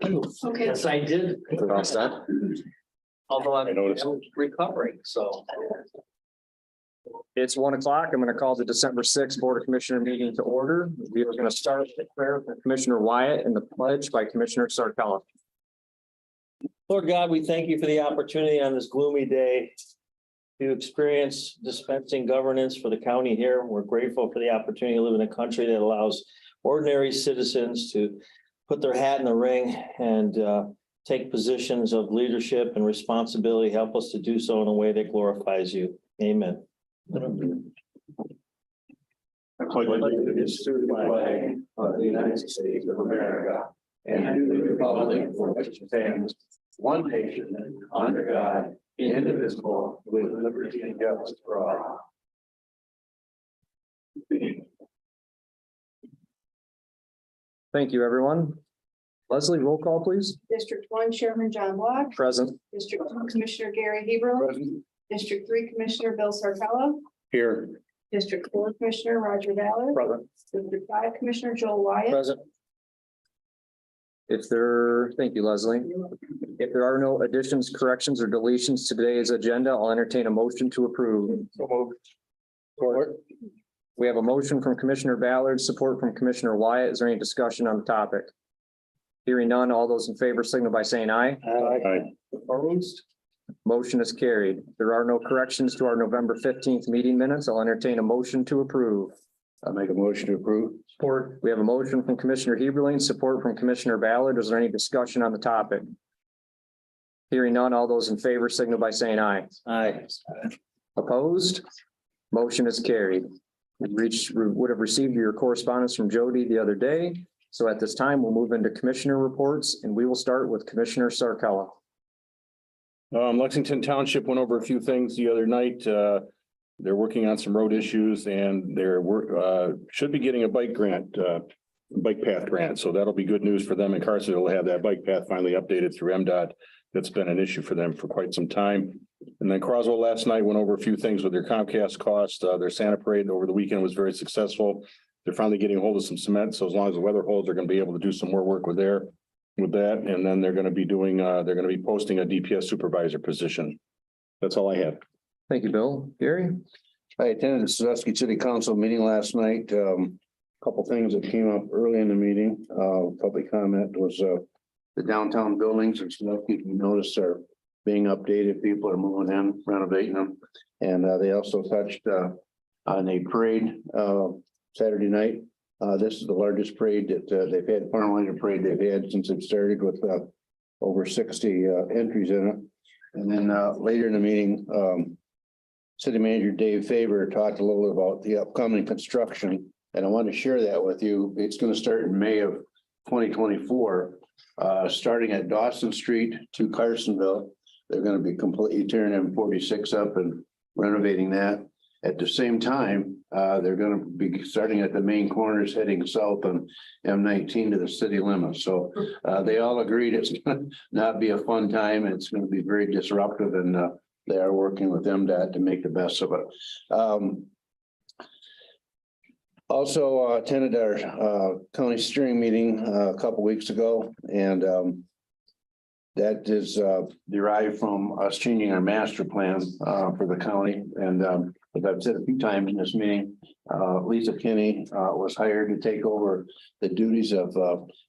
Okay. Yes, I did. Although I'm recovering, so. It's 1 o'clock. I'm going to call the December 6th Board of Commissioner meeting to order. We are going to start with the prayer from Commissioner Wyatt and the pledge by Commissioner Sarkella. Lord God, we thank you for the opportunity on this gloomy day to experience dispensing governance for the county here. We're grateful for the opportunity to live in a country that allows ordinary citizens to put their hat in the ring and take positions of leadership and responsibility. Help us to do so in a way that glorifies you. Amen. I pledge allegiance to the flag of the United States of America and to the republic for which it stands, one nation, under God, indivisible, with liberty and justice for all. Thank you, everyone. Leslie, roll call, please. District 1, Chairman John Block. Present. District 2, Commissioner Gary Hebron. District 3, Commissioner Bill Sarkella. Here. District 4, Commissioner Roger Ballard. Present. District 5, Commissioner Joel Wyatt. Present. Thank you, Leslie. If there are no additions, corrections, or deletions to today's agenda, I'll entertain a motion to approve. Support. We have a motion from Commissioner Ballard, support from Commissioner Wyatt. Is there any discussion on the topic? Hearing none, all those in favor signal by saying aye. Aye. Opposed? Motion is carried. There are no corrections to our November 15th meeting minutes. I'll entertain a motion to approve. I'll make a motion to approve. Support. We have a motion from Commissioner Heberlein, support from Commissioner Ballard. Is there any discussion on the topic? Hearing none, all those in favor signal by saying aye. Aye. Opposed? Motion is carried. We would have received your correspondence from Jody the other day. So at this time, we'll move into commissioner reports and we will start with Commissioner Sarkella. Lexington Township went over a few things the other night. They're working on some road issues and should be getting a bike path grant. So that'll be good news for them. And Carson will have that bike path finally updated through MDOT. That's been an issue for them for quite some time. And then Croswell last night went over a few things with their Comcast cost. Their Santa parade over the weekend was very successful. They're finally getting a hold of some cement. So as long as the weather holds, they're going to be able to do some more work with that. And then they're going to be posting a DPS supervisor position. That's all I have. Thank you, Bill. Gary? I attended the Sandusky City Council meeting last night. Couple things that came up early in the meeting. Public comment was the downtown buildings and stuff you notice are being updated. People are moving in, renovating them. And they also touched on a parade Saturday night. This is the largest parade that they've had, farmland parade they've had since it started, with over 60 entries in it. And then later in the meeting, City Manager Dave Faber talked a little about the upcoming construction, and I want to share that with you. It's going to start in May of 2024, starting at Dawson Street to Carsonville. They're going to be completely tearing M46 up and renovating that. At the same time, they're going to be starting at the main corners heading south on M19 to the city limits. So they all agreed it's going to not be a fun time. It's going to be very disruptive, and they are working with MDOT to make the best of it. Also attended our county steering meeting a couple weeks ago, and that is derived from us changing our master plan for the county. And as I've said a few times in this meeting, Lisa Kinney was hired to take over the duties of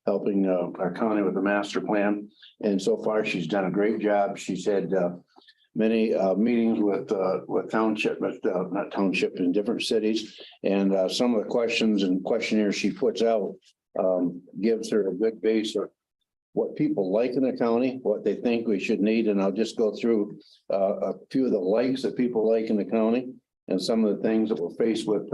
helping our county with the master plan. And so far, she's done a great job. She's had many meetings with township, but not township, in different cities. And some of the questions and questionnaires she puts out gives her a good base of what people like in the county, what they think we should need. And I'll just go through a few of the likes that people like in the county and some of the things that we're faced with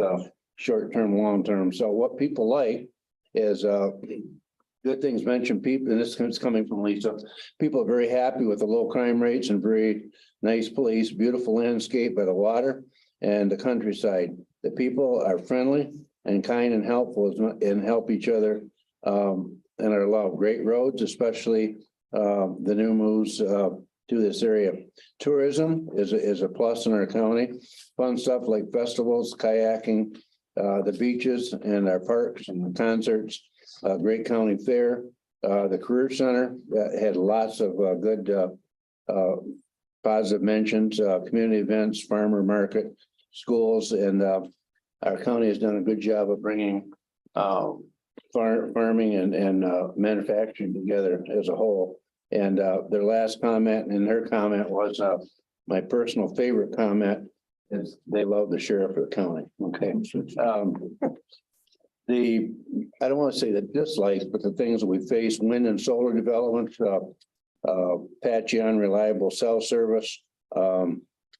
short-term, long-term. So what people like is good things mentioned. People, and this is coming from Lisa, people are very happy with the low crime rates and very nice police, beautiful landscape by the water and the countryside. The people are friendly and kind and helpful and help each other. And are allowed great roads, especially the new moves to this area. Tourism is a plus in our county. Fun stuff like festivals, kayaking, the beaches and our parks and the concerts. Great county fair. The Career Center had lots of good positive mentions, community events, farmer market, schools, and our county has done a good job of bringing farming and manufacturing together as a whole. And their last comment and their comment was my personal favorite comment is they love the sheriff of the county. Okay. I don't want to say the dislikes, but the things that we face, wind and solar development, patchy, unreliable cell service.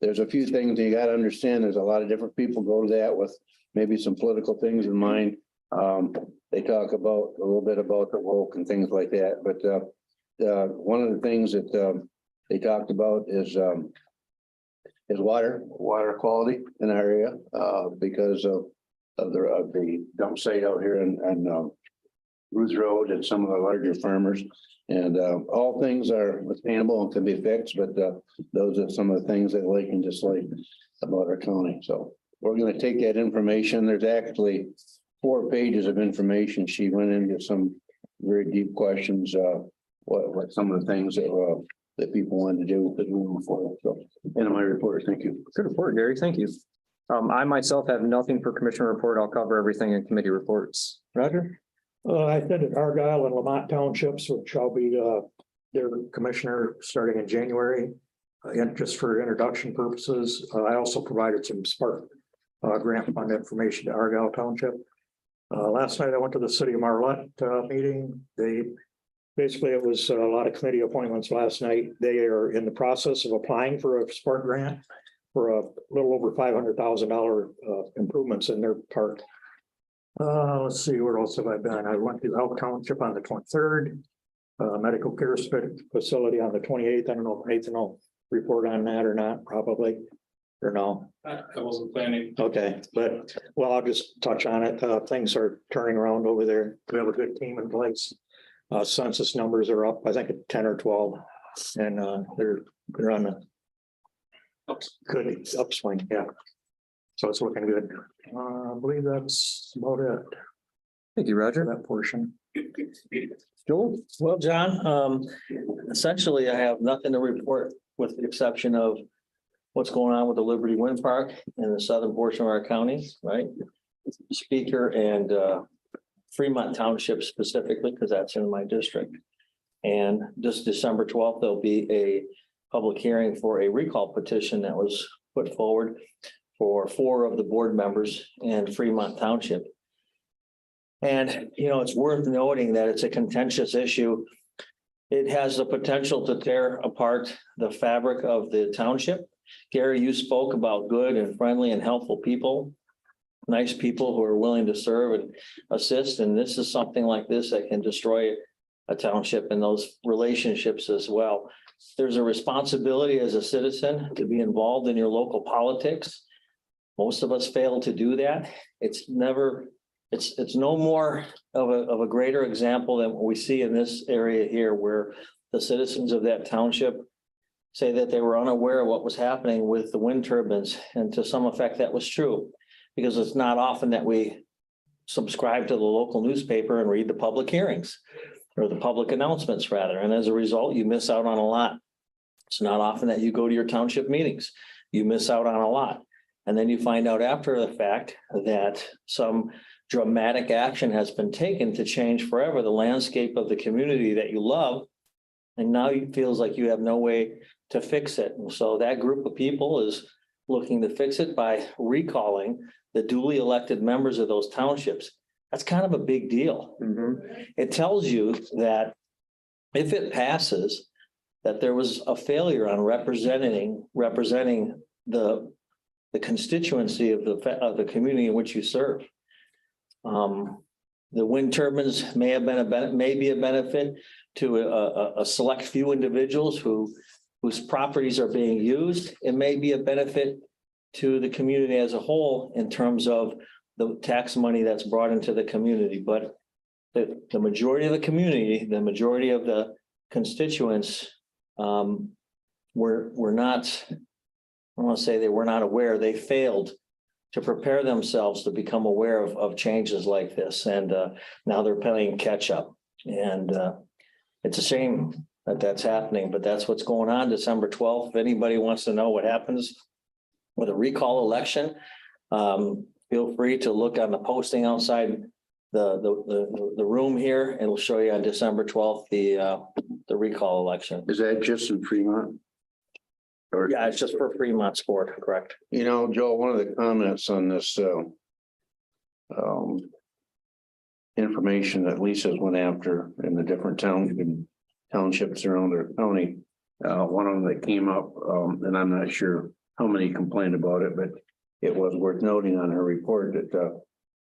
There's a few things you got to understand. There's a lot of different people go to that with maybe some political things in mind. They talk about a little bit about the woke and things like that. But one of the things that they talked about is water quality in our area because of the dump site out here and Ruth Road and some of the larger farmers. And all things are attainable and can be fixed, but those are some of the things they like and dislike about our county. So we're going to take that information. There's actually 4 pages of information. She went into some very deep questions, what some of the things that people wanted to do moving forward. So, end of my report. Thank you. Good report, Gary. Thank you. I myself have nothing for commissioner report. I'll cover everything in committee reports. Roger? I attended Argyle and Lamont Townships, which I'll be their commissioner starting in January. And just for introduction purposes, I also provided some Spark grant fund information to Argyle Township. Last night I went to the City of Marlette meeting. It was a lot of committee appointments last night. They are in the process of applying for a Spark grant for a little over $500,000 improvements in their park. Let's see, where else have I been? I went to Elk Township on the 23rd, medical care facility on the 28th. I don't know if Nathan will report on that or not, probably, or no. I wasn't planning. Okay, but well, I'll just touch on it. Things are turning around over there. We have a good team in place. Census numbers are up, I think at 10 or 12, and they're on a good upswing. Yeah. So it's looking good. I believe that's about it Thank you, for Roger. that portion. Joel? Well, John, essentially, I have nothing to report with the exception of what's going on with the Liberty Wind Park in the southern portion of our county, right? Speaker and Fremont Township specifically, because that's in my district. And this December 12th, there'll be a public hearing for a recall petition that was put forward for 4 of the board members in Fremont Township. And, it's worth noting that it's a contentious issue. It has the potential to tear apart the fabric of the township. Gary, you spoke about good and friendly and helpful people, nice people who are willing to serve and assist. And this is something like this that can destroy a township and those relationships as well. There's a responsibility as a citizen to be involved in your local politics. Most of us fail to do that. It's no more of a greater example than what we see in this area here, where the citizens of that township say that they were unaware of what was happening with the wind turbines. And to some effect, that was true, because it's not often that we subscribe to the local newspaper and read the public hearings or the public announcements rather. And as a result, you miss out on a lot. It's not often that you go to your township meetings. You miss out on a lot. And then you find out after the fact that some dramatic action has been taken to change forever the landscape of the community that you love. And now it feels like you have no way to fix it. And so that group of people is looking to fix it by recalling the duly elected members of those townships. That's kind of a big deal. It tells you that if it passes, that there was a failure on representing the constituency of the community in which you serve. The wind turbines may be a benefit to a select few individuals whose properties are being used. It may be a benefit to the community as a whole in terms of the tax money that's brought into the community. But the majority of the community, the majority of the constituents were not, I want to say they were not aware. They failed to prepare themselves to become aware of changes like this. And now they're playing catch up. And It's a shame that that's happening, but that's what's going on December 12th. If anybody wants to know what happens with a recall election, feel free to look on the posting outside the room here. It'll show you on December 12th, the recall election. Is that just in Fremont? Or, Yeah, it's just for Fremont Sport, correct? you know, Joe, one of the comments on this, information that Lisa's went after in the different townships around their county. One of them that came up, and I'm not sure how many complained about it, but it was worth noting on her report that,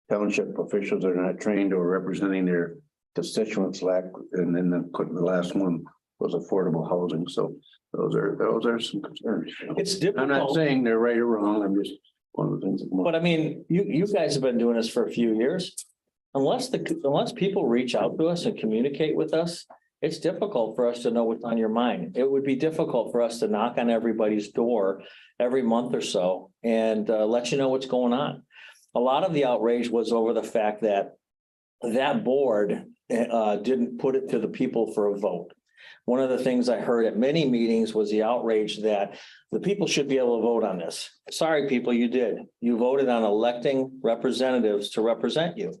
township officials are not trained or representing their constituents lack, and then the last one was affordable housing. So those are some concerns. It's I'm not difficult, saying they're right or wrong. I'm just one of the things. but I mean, you guys have been doing this for a few years. Unless people reach out to us and communicate with us, it's difficult for us to know what's on your mind. It would be difficult for us to knock on everybody's door every month or so and let you know what's going on. A lot of the outrage was over the fact that that board didn't put it to the people for a vote. One of the things I heard at many meetings was the outrage that the people should be able to vote on this. Sorry, people, you did. You voted on electing representatives to represent you.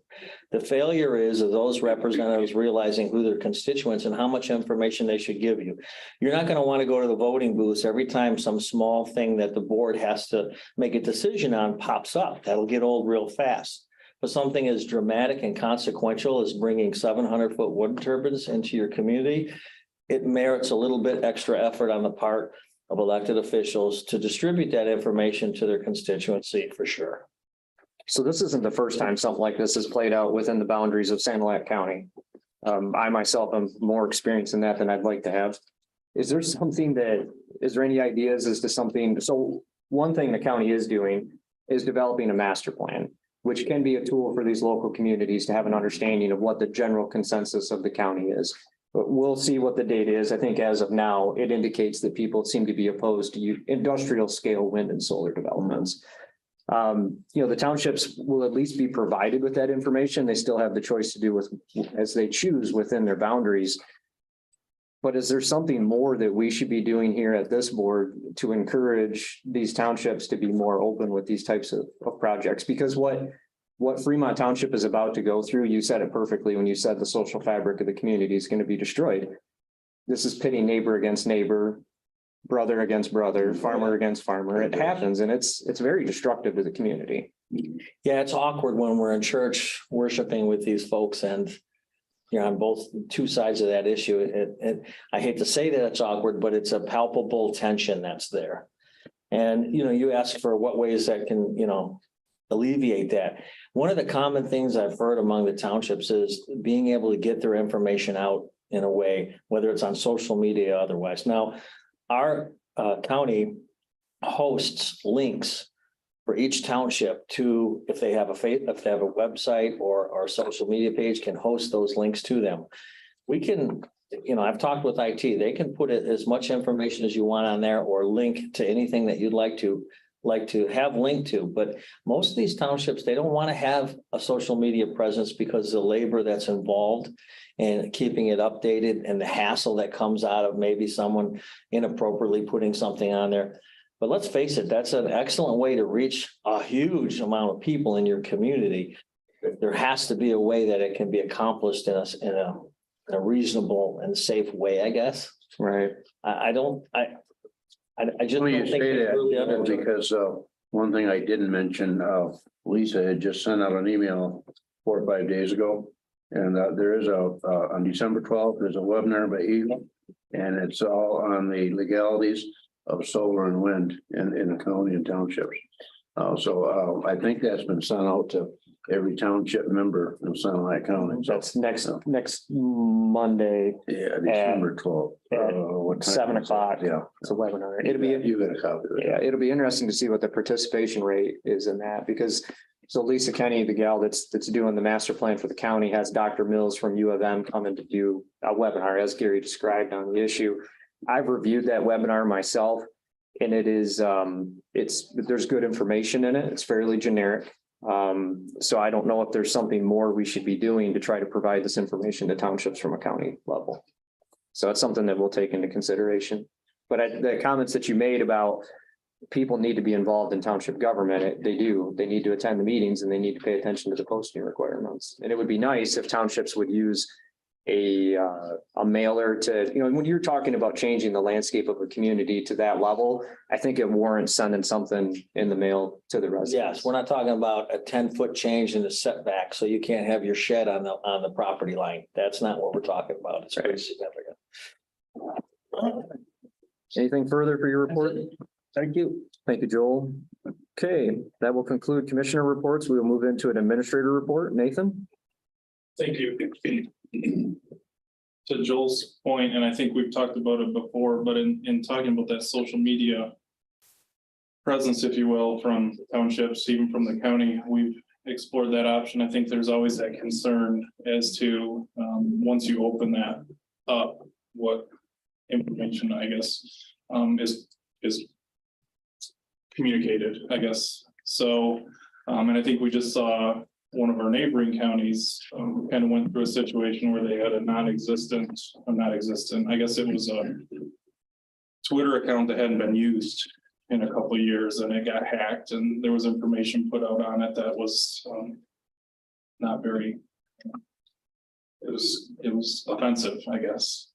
The failure is of those representatives realizing who their constituents and how much information they should give you. You're not going to want to go to the voting booths every time some small thing that the board has to make a decision on pops up. That'll get old real fast. But something as dramatic and consequential as bringing 700-foot wind turbines into your community, it merits a little bit extra effort on the part of elected officials to distribute that information to their constituency for sure. So this isn't the first time something like this has played out within the boundaries of Sanilac County. I myself am more experienced in that than I'd like to have. Is there any ideas as to something? So one thing the county is doing is developing a master plan, which can be a tool for these local communities to have an understanding of what the general consensus of the county is. But we'll see what the data is. I think as of now, it indicates that people seem to be opposed to industrial scale wind and solar developments. The townships will at least be provided with that information. They still have the choice to do with as they choose within their boundaries. But is there something more that we should be doing here at this board to encourage these townships to be more open with these types of projects? Because what Fremont Township is about to go through, you said it perfectly when you said the social fabric of the community is going to be destroyed. This is pitting neighbor against neighbor, brother against brother, farmer against farmer. It happens, and it's very destructive to the community. Yeah, it's awkward when we're in church worshiping with these folks and you're on both two sides of that issue. I hate to say that it's awkward, but it's a palpable tension that's there. And, you ask for what ways that can, alleviate that. One of the common things I've heard among the townships is being able to get their information out in a way, whether it's on social media or otherwise. Now, our county hosts links for each township to, if they have a website or social media page, can host those links to them. We can, I've talked with IT, they can put as much information as you want on there or link to anything that you'd like to have linked to. But most of these townships, they don't want to have a social media presence because of the labor that's involved and keeping it updated and the hassle that comes out of maybe someone inappropriately putting something on there. But let's face it, that's an excellent way to reach a huge amount of people in your community. There has to be a way that it can be accomplished in a reasonable and safe way, I guess. Right. I just Well, you don't think say it's that, really under. because one thing I didn't mention, Lisa had just sent out an email 4 or 5 days ago. And there is on December 12th, there's a webinar by Eve, and it's all on the legalities of solar and wind in the county and townships. So I think that's been sent out to every township member in Sonoma County. So That's next Monday, yeah, December 12th. What time 7 is it? o'clock. Yeah. It's a webinar. You got a copy of it. Yeah, it'll be interesting to see what the participation rate is in that, because so Lisa Kenny, the gal that's doing the master plan for the county, has Dr. Mills from U of M coming to do a webinar, as Gary described on the issue. I've reviewed that webinar myself, and it is there's good information in it. It's fairly generic. So I don't know if there's something more we should be doing to try to provide this information to townships from a county level. So that's something that we'll take into consideration. But the comments that you made about people need to be involved in township government, they do. They need to attend the meetings and they need to pay attention to the posting requirements. And it would be nice if townships would use a mailer to, when you're talking about changing the landscape of a community to that level, I think it warrants sending something in the mail to the residents. Yes, we're not talking about a 10-foot change in the setback, so you can't have your shed on the property line. That's not what we're talking about. It's pretty significant. Anything further for your report? Thank you. Thank you, Joel. Okay, that will conclude commissioner reports. We will move into an administrator report. Nathan? Thank you. To Joel's point, and I think we've talked about it before, but in talking about that social media presence, if you will, from townships, even from the county, we've explored that option. I think there's always that concern as to once you open that up, what information, I guess, is communicated, I guess. So, and I think we just saw one of our neighboring counties kind of went through a situation where they had a non-existent, I guess it was a Twitter account that hadn't been used in a couple of years, and it got hacked, and there was information put out on it that was not very, it was offensive, I guess.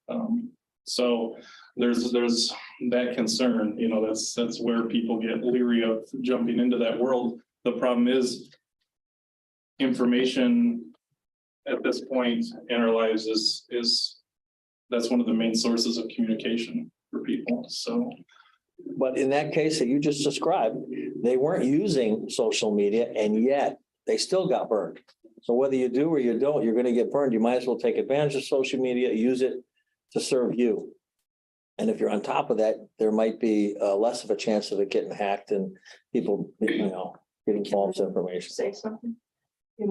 So there's that concern, that's where people get leery of jumping into that world. The problem is information at this point in our lives is that's one of the main sources of communication for people. So, But in that case that you just described, they weren't using social media and yet they still got burned. So whether you do or you don't, you're going to get burned. You might as well take advantage of social media, use it to serve you. And if you're on top of that, there might be less of a chance of it getting hacked and people, getting false information. Say something. You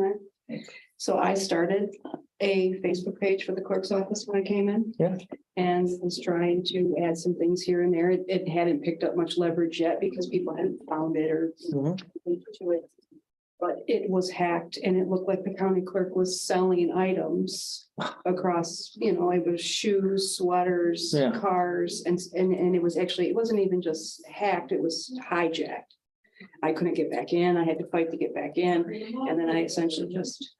know, so I started a Facebook page for the clerk's office when I came in. Yeah. And was trying to add some things here and there. It hadn't picked up much leverage yet because people hadn't found it or to it. But it was hacked and it looked like the county clerk was selling items across, it was shoes, sweaters, Yeah. cars, and it was actually, it wasn't even just hacked, it was hijacked. I couldn't get back in. I had to fight to get back in. And then I essentially just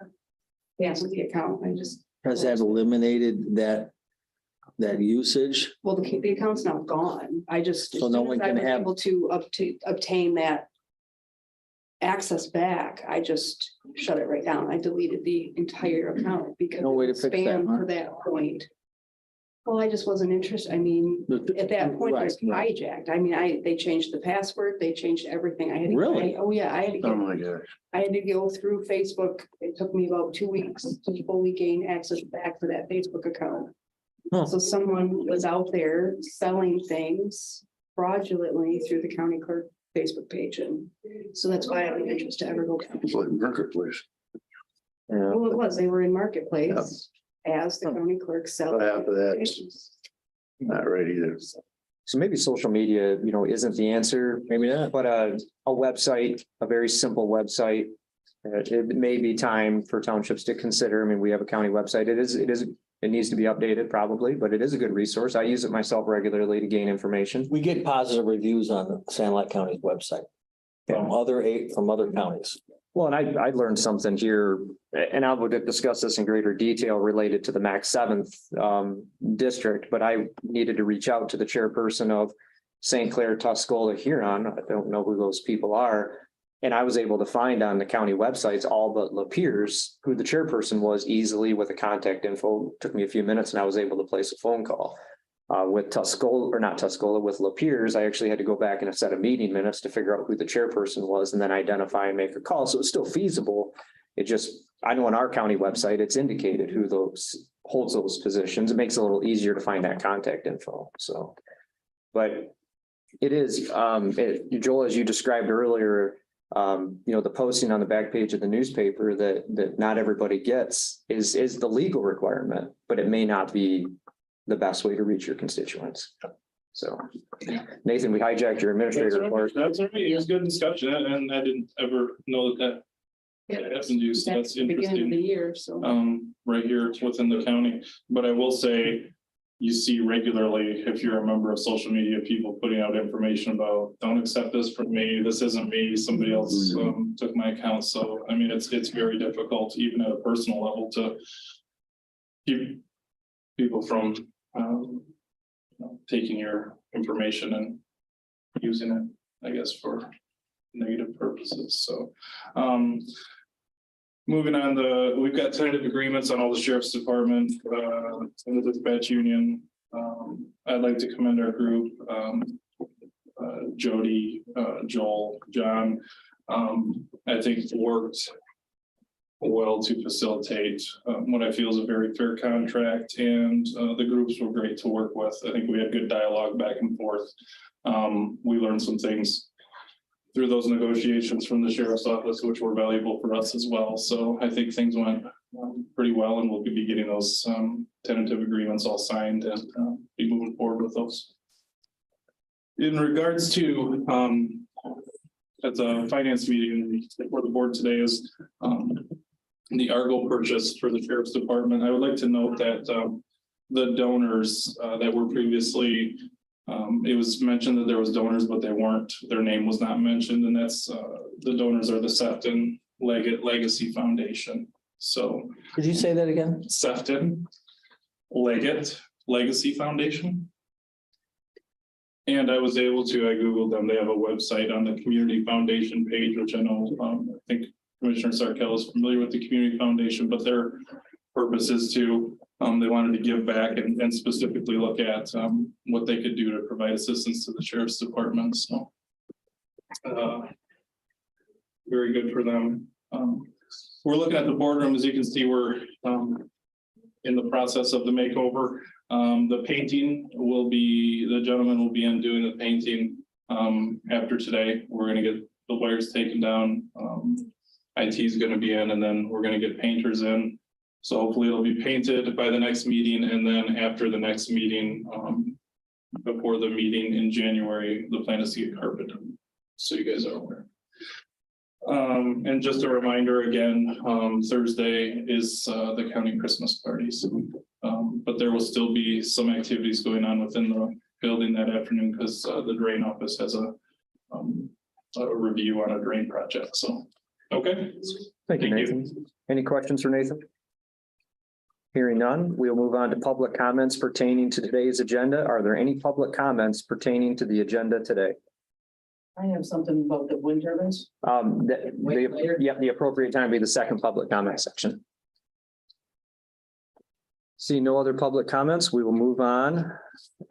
canceled the account. I just, Has that eliminated that usage? well, the account's now gone. I just, So no one can have- able to obtain that access back, I just shut it right down. I deleted the entire account because No way to it was fix that, spam huh? for that point. Well, I just wasn't interested. I mean, at that point, it was Right. hijacked. I mean, they changed the password, they changed everything. I had to. Really? Oh, yeah, I had to Oh, get, my gosh. I had to go through Facebook. It took me about 2 weeks to fully gain access back to that Facebook account. Huh. So someone was out there selling things fraudulently through the county clerk Facebook page. And so that's why I have an interest to ever go down. It's like marketplace. Yeah. Well, it was, they were in marketplace as the county clerk selling. Half of that's not right either. So maybe social media, isn't the answer, Maybe not. but a website, a very simple website. It may be time for townships to consider. I mean, we have a county website. It needs to be updated probably, but it is a good resource. I use it myself regularly to gain information. We get positive reviews on the Sandlot County's website from other counties. Well, and I learned something here, and I would discuss this in greater detail related to the Max 7th district, but I needed to reach out to the chairperson of St. Clair, Tuscola, Huron. I don't know who those people are. And I was able to find on the county websites, all but Lapeers, who the chairperson was easily with the contact info. Took me a few minutes and I was able to place a phone call. With Tuscola, or not Tuscola, with Lapeers, I actually had to go back in a set of meeting minutes to figure out who the chairperson was and then identify and make a call. So it's still feasible. It just, I know on our county website, it's indicated who holds those positions. It makes it a little easier to find that contact info. So, but it is, Joel, as you described earlier, the posting on the back page of the newspaper that not everybody gets is the legal requirement, but it may not be the best way to reach your constituents. So Nathan, we hijacked your administrator report. That's all right. It was good discussion, and I didn't ever know that has been used. That's the beginning of the interesting. year, so. Right here within the county, but I will say, you see regularly, if you're a member of social media, people putting out information about, don't accept this from me, this isn't me, somebody else took my account. So, I mean, it's very difficult, even at a personal level, to keep people from taking your information and using it, I guess, for negative purposes. So, moving on, we've got tentative agreements on all the sheriff's department, and the dispatch union. I'd like to commend our group, Jody, Joel, John. I think worked well to facilitate what I feel is a very fair contract, and the groups were great to work with. I think we had good dialogue back and forth. We learned some things through those negotiations from the sheriff's office, which were valuable for us as well. So I think things went pretty well, and we'll be getting those tentative agreements all signed and be moving forward with those. In regards to at the finance meeting for the board today is the Argo purchase for the sheriff's department. I would like to note that the donors that were previously it was mentioned that there was donors, but they weren't, their name was not mentioned, and that's the donors are the Sefton Legacy Foundation. So Could you say that again? Sefton Legacy Foundation. And I was able to, I Googled them, they have a website on the Community Foundation page, which I know, I think Commissioner Sarkel is familiar with the Community Foundation, but their purpose is to, they wanted to give back and specifically look at what they could do to provide assistance to the sheriff's department. So very good for them. We're looking at the boardroom. As you can see, we're in the process of the makeover. The painting will be, the gentleman will be in doing the painting after today. We're going to get the wires taken down. IT is going to be in, and then we're going to get painters in. So hopefully it'll be painted by the next meeting, and then after the next meeting, before the meeting in January, the plan is to get carpet. So you guys are aware. And just a reminder again, Thursday is the county Christmas parties. But there will still be some activities going on within the building that afternoon because the drain office has a review on a drain project. So, okay. Thank you, Nathan. Any questions for Nathan? Hearing none, we'll move on to public comments pertaining to today's agenda. Are there any public comments pertaining to the agenda today? I have something about the wind turbines. The appropriate time would be the second public comment section. See no other public comments, we will move on.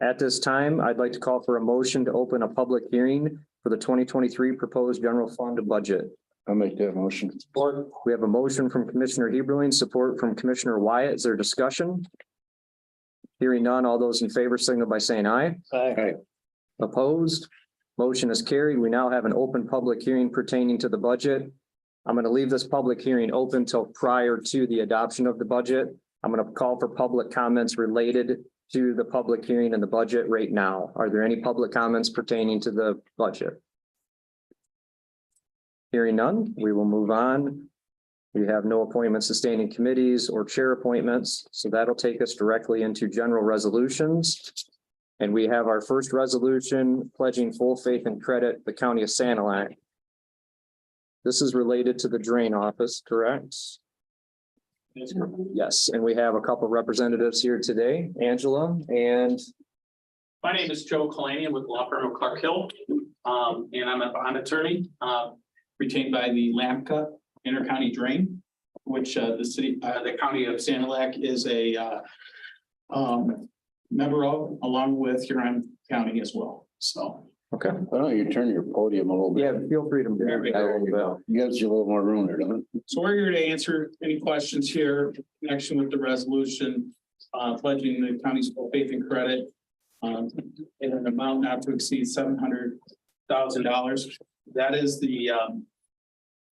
At this time, I'd like to call for a motion to open a public hearing for the 2023 proposed general fund budget. I'll make that motion. We have a motion from Commissioner Heberlein, support from Commissioner Wyatt. Is there discussion? Hearing none, all those in favor signal by saying aye. Aye. Opposed? Motion is carried. We now have an open public hearing pertaining to the budget. I'm going to leave this public hearing open till prior to the adoption of the budget. I'm going to call for public comments related to the public hearing and the budget right now. Are there any public comments pertaining to the budget? Hearing none, we will move on. We have no appointments to standing committees or chair appointments, so that'll take us directly into general resolutions. And we have our first resolution pledging full faith and credit the county of Sanilac. This is related to the drain office, correct? Yes, and we have a couple representatives here today, Angela and. My name is Joe Kalanian with the law firm of Clark Hill, and I'm a bond attorney retained by the LAMCA Intercounty Drain, which the county of Sanilac is a member of, along with Huron County as well. So. Okay. Why don't you turn your podium a little bit? Yeah, feel free to. You guys get a little more room there, don't it? So we're here to answer any questions here in connection with the resolution pledging the county's full faith and credit in an amount not to exceed $700,000. That is the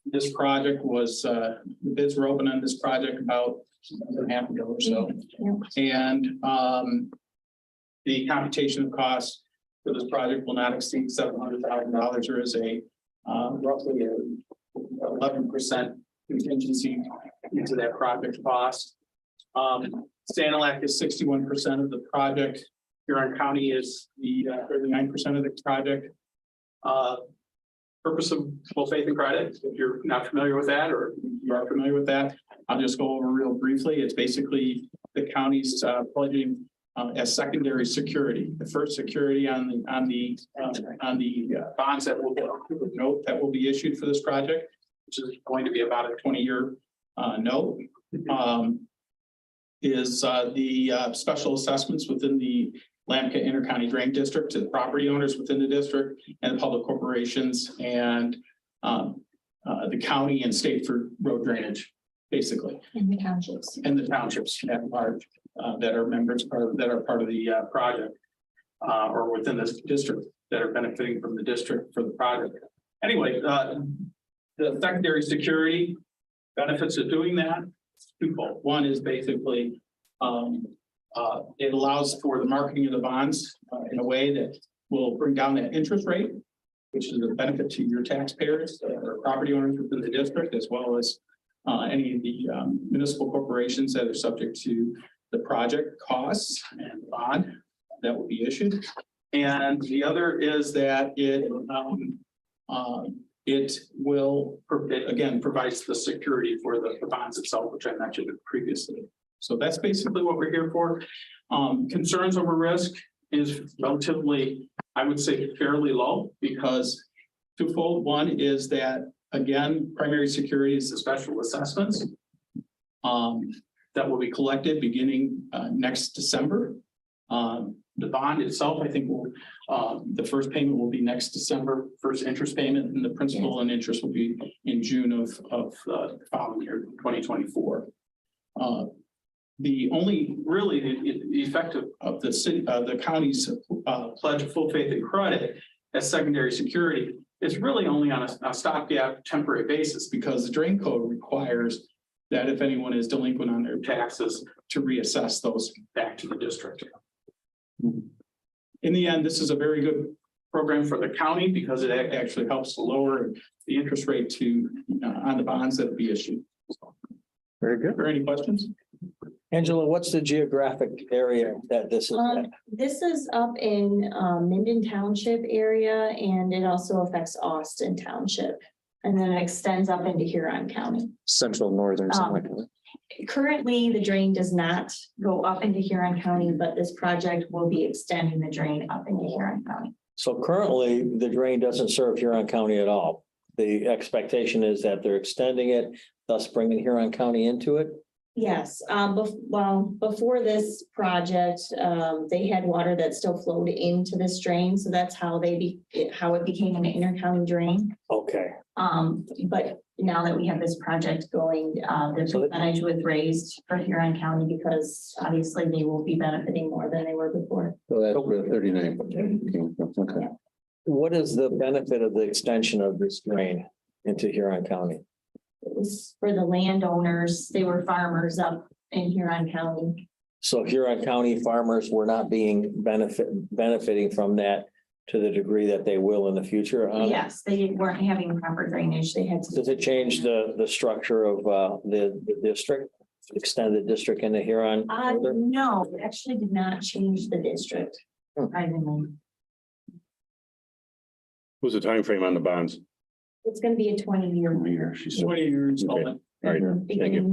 this project was the bids were open on this project about a month and a half ago or so, and the computation of costs for this project will not exceed $700,000. There is a roughly 11% contingency into that project cost. Sanilac is 61% of the project. Huron County is the 39% of the project. Purpose of full faith and credit, if you're not familiar with that, or you are familiar with that, I'll just go over real briefly. It's basically the county's pledging as secondary security, the first security on the bonds that will note that will be issued for this project, which is going to be about a 20-year note. Is the special assessments within the Lamka Intercounty Drain District to the property owners within the district and the public corporations and the county and state for road drainage, basically. In the townships. And the townships at large that are members that are part of the project or within this district that are benefiting from the district for the project. Anyway, the secondary security benefits of doing that, twofold. One is basically it allows for the marketing of the bonds in a way that will bring down that interest rate, which is a benefit to your taxpayers or property owners within the district, as well as any of the municipal corporations that are subject to the project costs and bond that will be issued. And the other is that it will, again, provides the security for the bonds itself, which I mentioned previously. So that's basically what we're here for. Concerns over risk is relatively, I would say, fairly low because twofold. One is that, again, primary security is the special assessments that will be collected beginning next December. The bond itself, I think, will the first payment will be next December, first interest payment, and the principal and interest will be in June of the following year, 2024. The only really the effect of the city, the county's pledge of full faith and credit as secondary security is really only on a stopgap temporary basis because the drain code requires that if anyone is delinquent on their taxes to reassess those back to the district. In the end, this is a very good program for the county because it actually helps to lower the interest rate to on the bonds that will be issued. Very good. Are there any questions? Angela, what's the geographic area that this is at? This is up in Minden Township area, and it also affects Austin Township. And then it extends up into Huron County. Central, northern, something like that. Currently, the drain does not go up into Huron County, but this project will be extending the drain up into Huron County. So currently, the drain doesn't serve Huron County at all. The expectation is that they're extending it, thus bringing Huron County into it. Yes, before this project, they had water that still flowed into this drain, so that's how how it became an inter-county drain. Okay. But now that we have this project going, the percentage was raised for Huron County because obviously they will be benefiting more than they were before. So that's where 39. Okay. What is the benefit of the extension of this drain into Huron County? It was for the landowners. They were farmers up in Huron County. So Huron County farmers were not being benefiting from that to the degree that they will in the future? Yes, they weren't having proper drainage. They had to. Does it change the structure of the district, extend the district into Huron? No, it actually did not change the district. Surprisingly. What's the time frame on the bonds? It's going to be a 20-year. She said. 20-year installment. All right, thank you. Beginning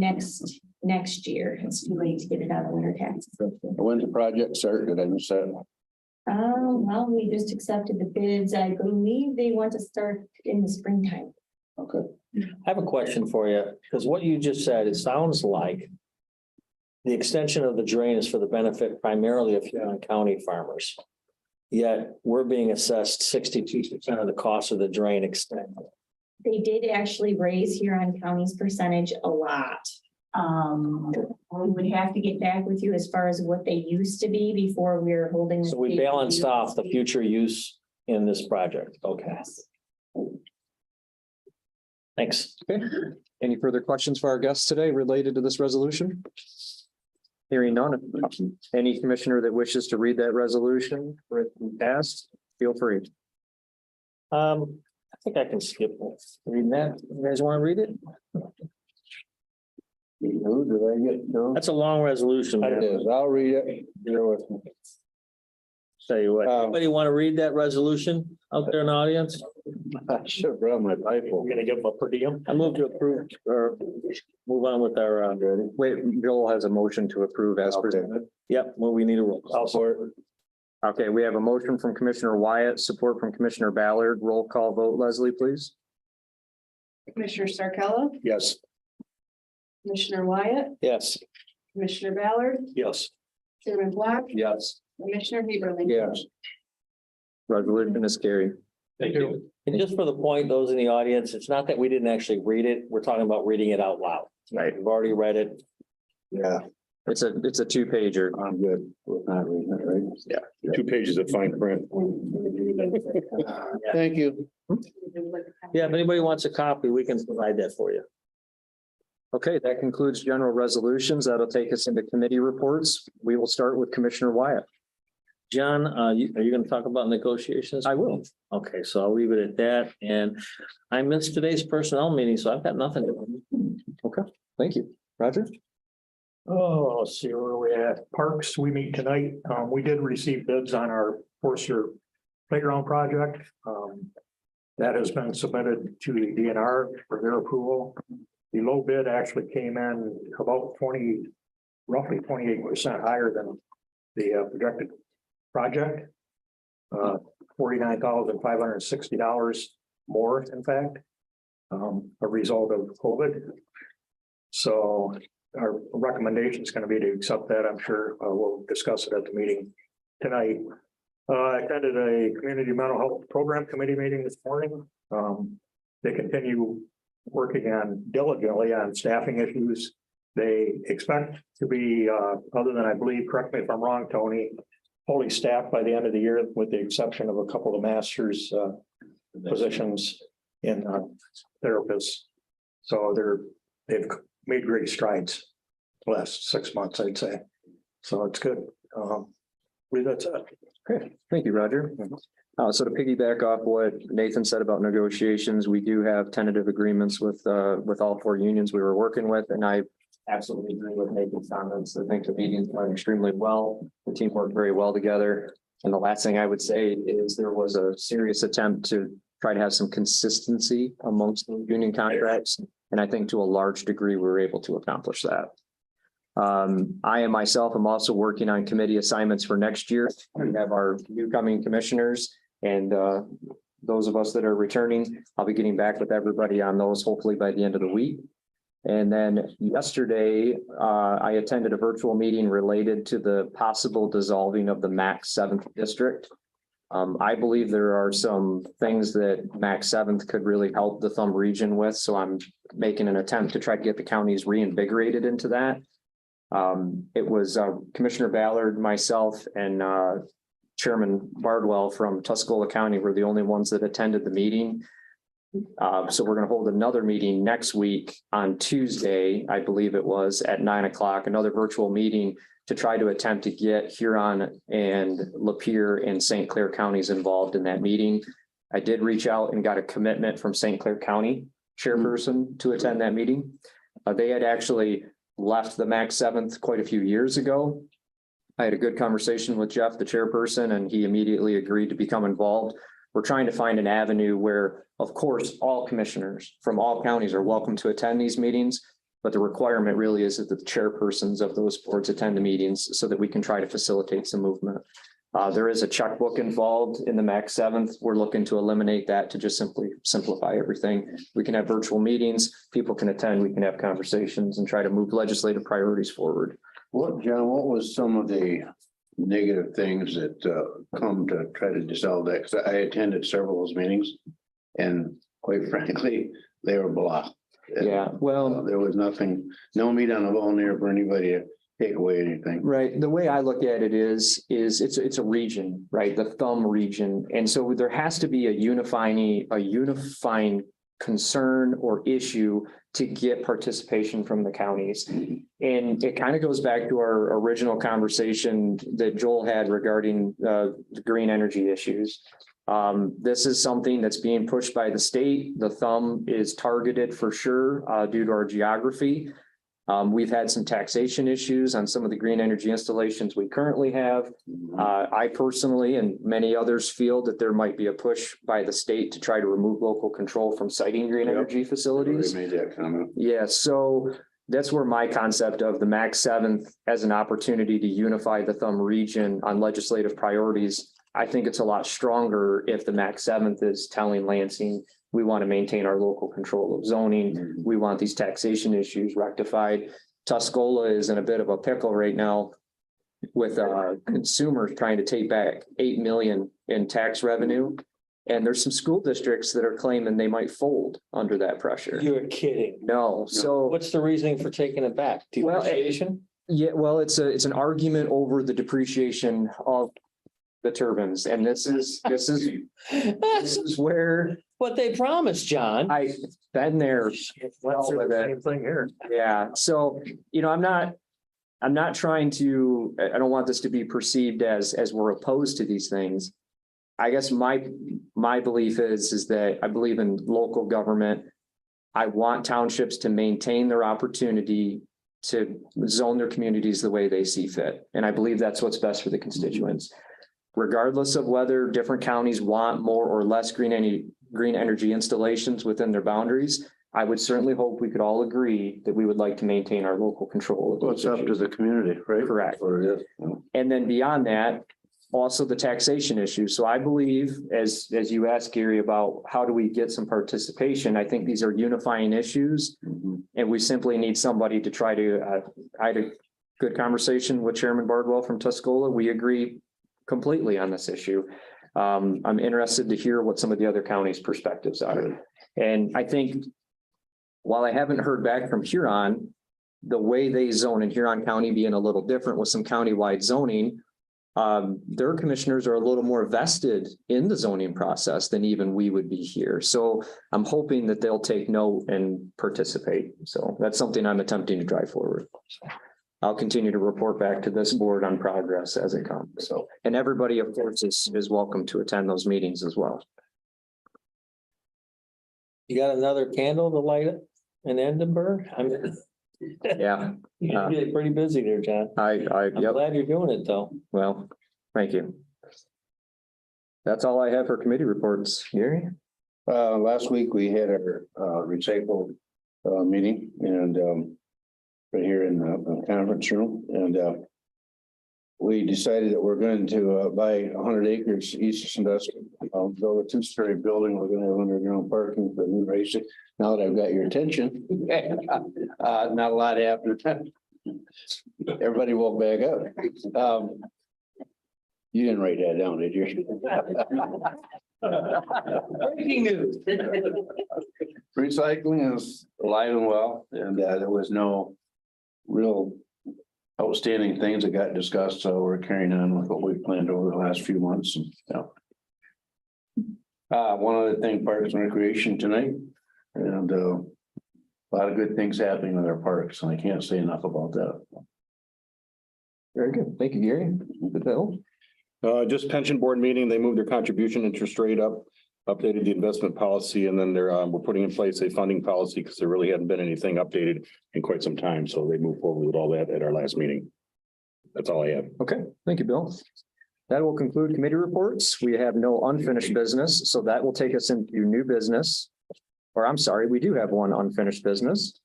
next year. It's too late to get it out of winter taxes. When's the project start? Did I miss that? Well, we just accepted the bids. I believe they want to start in the springtime. Okay. I have a question for you, because what you just said, it sounds like the extension of the drain is for the benefit primarily of Huron County farmers. Yet we're being assessed 62% of the cost of the drain extent. They did actually raise Huron County's percentage a lot. We would have to get back with you as far as what they used to be before we were holding. So we balanced off the future use in this project. Okay. Thanks. Okay. Any further questions for our guests today related to this resolution? Hearing none. Any commissioner that wishes to read that resolution or pass, feel free. I think I can skip reading that. You guys want to read it? Who did I get? No. That's a long resolution. It is. I'll read it. Bear with me. Tell you what, Um, anybody want to read that resolution out there in the audience? I should have brought my Bible. We're gonna give them a per diem. I move to approve or move on with our, Wait, Joel has a motion to approve as presented. yep, well, we need a roll. I'll support. Okay, we have a motion from Commissioner Wyatt, support from Commissioner Ballard. Roll call vote, Leslie, please. Commissioner Sarcella, Yes. Commissioner Wyatt, Yes. Commissioner Ballard, Yes. Chairman Black, Yes. Commissioner Heberlin. Yes. Resolution is carried. Thank you. And just for the point, those in the audience, it's not that we didn't actually read it. We're talking about reading it out loud. Right. We've already read it. Yeah, It's a two-pager. I'm good. We're not reading it, right? Yeah. 2 pages of fine print. Thank you. Yeah, if anybody wants a copy, we can provide that for you. Okay, that concludes general resolutions. That'll take us into committee reports. We will start with Commissioner Wyatt. John, are you going to talk about negotiations? I will. Okay, so I'll leave it at that. And I missed today's personnel meeting, so I've got nothing. Thank you. Roger? Oh, let's see where we at. Parks, we meet tonight. We did receive bids on our Forster Playground project. That has been submitted to the DNR for their approval. The low bid actually came in about roughly 28% higher than the projected project. $49,560 more, in fact, a result of COVID. So our recommendation is going to be to accept that. I'm sure we'll discuss it at the meeting tonight. I attended a community mental health program committee meeting this morning. They continue working diligently on staffing issues. They expect to be, other than I believe, correct me if I'm wrong, Tony, fully staffed by the end of the year, with the exception of a couple of masters positions in therapists. So they've made great strides the last 6 months, I'd say. So it's good. That's it. Okay, thank you, Roger. So to piggyback off what Nathan said about negotiations, we do have tentative agreements with all 4 unions we were working with, and I absolutely agree with Nathan's comments. I think the meetings went extremely well. The team worked very well together. And the last thing I would say is there was a serious attempt to try to have some consistency amongst the union contracts. And I think to a large degree, we were able to accomplish that. I am myself, I'm also working on committee assignments for next year. We have our new coming commissioners and those of us that are returning. I'll be getting back with everybody on those hopefully by the end of the week. And then yesterday, I attended a virtual meeting related to the possible dissolving of the Max 7th district. I believe there are some things that Max 7th could really help the Thumb region with. So I'm making an attempt to try to get the counties reinvigorated into that. It was Commissioner Ballard, myself, and Chairman Bardwell from Tuscola County were the only ones that attended the meeting. So we're going to hold another meeting next week on Tuesday, I believe it was, at 9 o'clock, another virtual meeting to try to attempt to get Huron and Lapeer and St. Clair counties involved in that meeting. I did reach out and got a commitment from St. Clair County chairperson to attend that meeting. They had actually left the Max 7th quite a few years ago. I had a good conversation with Jeff, the chairperson, and he immediately agreed to become involved. We're trying to find an avenue where, of course, all commissioners from all counties are welcome to attend these meetings, but the requirement really is that the chairpersons of those boards attend the meetings so that we can try to facilitate some movement. There is a checkbook involved in the Max 7th. We're looking to eliminate that to just simply simplify everything. We can have virtual meetings, people can attend, we can have conversations and try to move legislative priorities forward. John, what was some of the negative things that come to try to dissolve that? Because I attended several of those meetings and quite frankly, they were blah. Yeah, well, There was nothing, no meat on the bone there for anybody to take away anything. right. The way I look at it is it's a region, right? The Thumb region. And so there has to be a unifying concern or issue to get participation from the counties. And it kind of goes back to our original conversation that Joel had regarding the green energy issues. This is something that's being pushed by the state. The Thumb is targeted for sure due to our geography. We've had some taxation issues on some of the green energy installations we currently have. I personally and many others feel that there might be a push by the state to try to remove local control from siting green Yep. energy facilities. They made that comment. Yeah, so that's where my concept of the Max 7th as an opportunity to unify the Thumb region on legislative priorities. I think it's a lot stronger if the Max 7th is telling Lansing, we want to maintain our local control of zoning. We want these taxation issues rectified. Tuscola is in a bit of a pickle right now with consumers trying to take back 8 million in tax revenue. And there's some school districts that are claiming they might fold under that pressure. You're kidding. No, so. What's the reasoning for taking it back? Well, Depreciation? Yeah, well, it's an argument over the depreciation of the turbines, and this is where What they promised, John. I've been there. Let's do the same thing here. Yeah, so, I'm not trying to, I don't want this to be perceived as we're opposed to these things. I guess my belief is that I believe in local government. I want townships to maintain their opportunity to zone their communities the way they see fit. And I believe that's what's best for the constituents. Regardless of whether different counties want more or less green energy installations within their boundaries, I would certainly hope we could all agree that we would like to maintain our local control. of Well, those it's up to issues. the community, right? Correct. Or it is. And then beyond that, also the taxation issue. So I believe, as you asked, Gary, about how do we get some participation, I think these are unifying issues. Mhm. And we simply need somebody to try to, I had a good conversation with Chairman Bardwell from Tuscola. We agree completely on this issue. I'm interested to hear what some of the other counties' perspectives are. And I think while I haven't heard back from Huron, the way they zone in Huron County being a little different with some countywide zoning, their commissioners are a little more vested in the zoning process than even we would be here. So I'm hoping that they'll take note and participate. So that's something I'm attempting to drive forward. I'll continue to report back to this board on progress as it comes. So, and everybody, of course, is welcome to attend those meetings as well. You got another candle to light it in Edinburgh? I mean, Yeah, you're really pretty busy there, John. I'm I'm glad you're doing it, though. well, thank you. That's all I have for committee reports. Gary? Last week we had our recycle meeting and right here in the conference room, and we decided that we're going to buy 100 acres east of Sandusky, build a two-story building. We're going to have underground parking for new racing. Now that I've got your attention, not a lot happened. Everybody woke back up. You didn't write that down, did you? Breaking news. Recycling is alive and well, and there was no real outstanding things that got discussed, so we're carrying on with what we've planned over the last few months. And, one other thing, Parks and Recreation tonight, and a lot of good things happening with our parks, and I can't say enough about that. Very good. Thank you, Gary. Bill? Just pension board meeting, they moved their contribution interest rate up, updated the investment policy, and then we're putting in place a funding policy because there really hadn't been anything updated in quite some time. So they moved forward with all that at our last meeting. That's all I have. Okay, thank you, Bill. That will conclude committee reports. We have no unfinished business, so that will take us into new business. Or I'm sorry, we do have one unfinished business.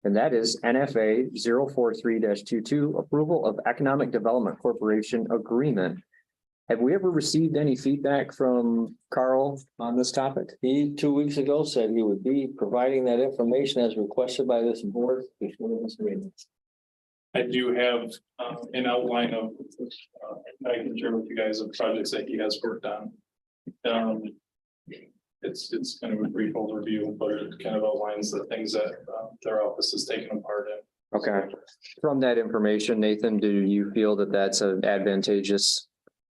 And that is NFA 043-22, approval of Economic Development Corporation agreement. Have we ever received any feedback from Carl on this topic? He 2 weeks ago said he would be providing that information as requested by this board before this meeting. I do have an outline of, I can share with you guys of projects that he has worked on. It's kind of a brief overview, but it kind of outlines the things that their office is taking a part in. Okay. From that information, Nathan, do you feel that that's an advantageous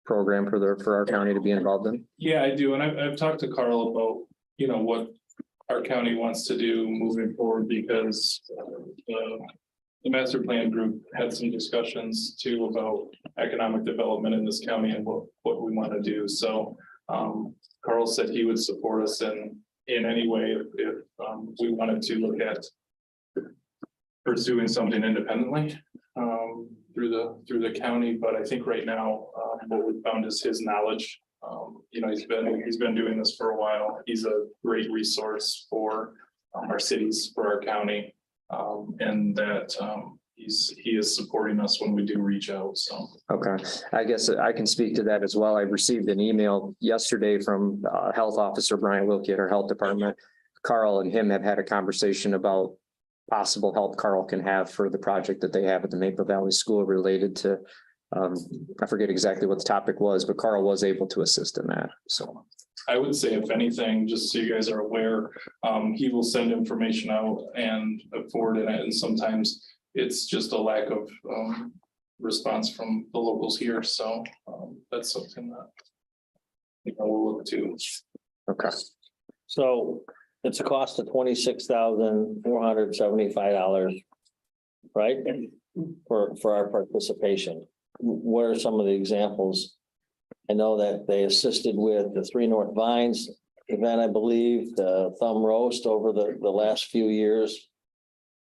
program for our county to be involved in? Yeah, I do. And I've talked to Carl about, what our county wants to do moving forward, because the master plan group had some discussions too about economic development in this county and what we want to do. So Carl said he would support us in any way if we wanted to look at pursuing something independently through the county, but I think right now what we found is his knowledge. You know, he's been doing this for a while. He's a great resource for our cities, for our county, and that he is supporting us when we do reach out. So. Okay, I guess I can speak to that as well. I received an email yesterday from Health Officer Brian Wilkie at our health department. Carl and him have had a conversation about possible help Carl can have for the project that they have at the Maple Valley School related to, I forget exactly what the topic was, but Carl was able to assist in that, so. I would say if anything, just so you guys are aware, he will send information out and forward it, and sometimes it's just a lack of response from the locals here, so that's something that we'll look to. Okay. So it's a cost of $26,475, right? For our participation. What are some of the examples? I know that they assisted with the 3 North Vines event, I believe, the thumb roast over the last few years.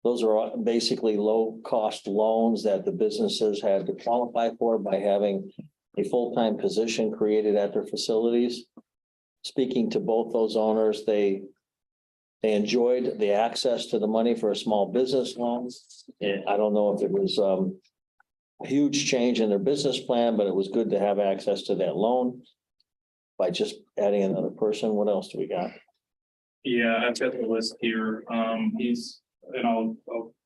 Those are all basically low-cost loans that the businesses had to qualify for by having a full-time position created at their facilities. Speaking to both those owners, they enjoyed the access to the money for a small business loan. And I don't know if it was a huge change in their business plan, but it was good to have access to that loan by just adding another person. What else do we got? Yeah, I've got the list here. I'll